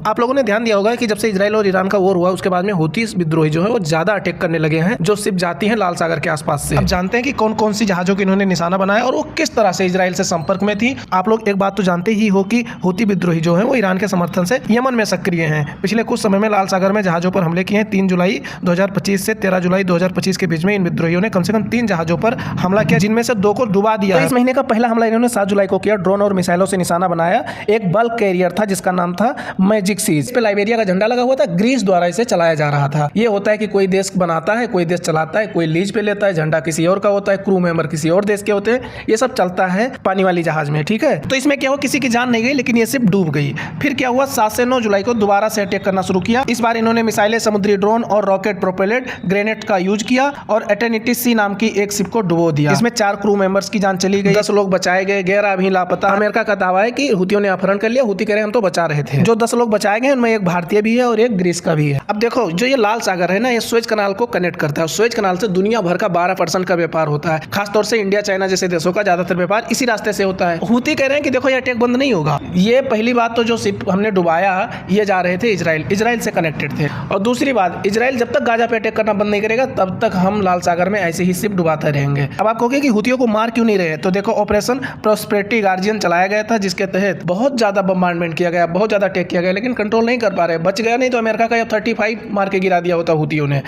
आप लोगों ने ध्यान दिया होगा कि जब से इजराइल और ईरान का वॉर हुआ उसके बाद में हूती विद्रोही जो है वो ज्यादा अटैक करने लगे हैं जो शिप जाती हैं लाल सागर के आसपास से। अब जानते हैं कि कौन कौन सी जहाजों को इन्होंने निशाना बनाया और वो किस तरह से इजराइल से संपर्क में थी। आप लोग एक बात तो जानते ही हो कि हूती विद्रोही जो है वो ईरान के समर्थन से यमन में सक्रिय हैं। पिछले कुछ समय में लाल सागर में जहाजों पर हमले किए हैं। 3 जुलाई 2025 से 13 जुलाई 2025 के बीच में इन विद्रोहियों ने कम से कम 3 जहाजों पर हमला किया, जिनमें से 2 को डुबा दिया। तो इस महीने का पहला हमला इन्होंने 7 जुलाई को किया। ड्रोन और मिसाइलों से निशाना बनाया। एक बल्क कैरियर था जिसका नाम था मैजिक सीज। पे लाइबेरिया का झंडा लगा हुआ था। ग्रीस द्वारा इसे चलाया जा रहा था। ये होता है कि कोई देश बनाता है, कोई देश चलाता है, कोई लीज पे लेता है, झंडा किसी और का होता है, क्रू मेंबर किसी और देश के होते हैं। ये सब चलता है पानी वाली जहाज में, ठीक है। तो इसमें क्या हुआ, किसी की जान नहीं गई लेकिन ये सिर्फ डूब गई। फिर क्या हुआ, 7 से 9 जुलाई को दोबारा से अटैक करना शुरू किया। इस बार इन्होंने मिसाइलें, समुद्री ड्रोन और रॉकेट प्रोपेलेड ग्रेनेड का यूज किया और एटेनिटिस सी नाम की एक शिप को डुबो दिया। इसमें 4 क्रू मेंबर्स की जान चली गई, 10 लोग बचाए गए, 11 अभी लापता। अमेरिका का दावा है कि हूतियों ने अपहरण कर लिया। हूती कह रहे हैं हम तो बचा रहे थे। जो 10 लोग बचाए गए उनमें एक भारतीय भी है और एक ग्रीस का भी है। अब देखो, जो ये लाल सागर है ना, ये सुएज कनाल को कनेक्ट करता है। सुएज कनाल से दुनिया भर का 12% का व्यापार होता है। खासतौर से इंडिया, चाइना जैसे देशों का ज्यादातर व्यापार इसी रास्ते से होता है। हूती कह रहे हैं कि देखो ये अटैक बंद नहीं होगा। ये पहली बात तो जो शिप हमने डुबाया ये जा रहे थे इजराइल से कनेक्टेड थे। और दूसरी बात, इजराइल जब तक गाजा पे अटैक करना बंद नहीं करेगा तब तक हम लाल सागर में ऐसे ही शिप डुबाते रहेंगे। अब आप कहोगे कि हूतियों को मार क्यों नहीं रहे, तो देखो ऑपरेशन प्रॉस्पेरिटी गार्जियन चलाया गया था जिसके तहत बहुत ज्यादा बम्बार्डमेंट किया गया, बहुत ज्यादा अटैक किया गया, लेकिन कंट्रोल नहीं कर पा रहे। बच गया, नहीं तो अमेरिका का 35 मार के गिरा दिया होता हूतियों ने।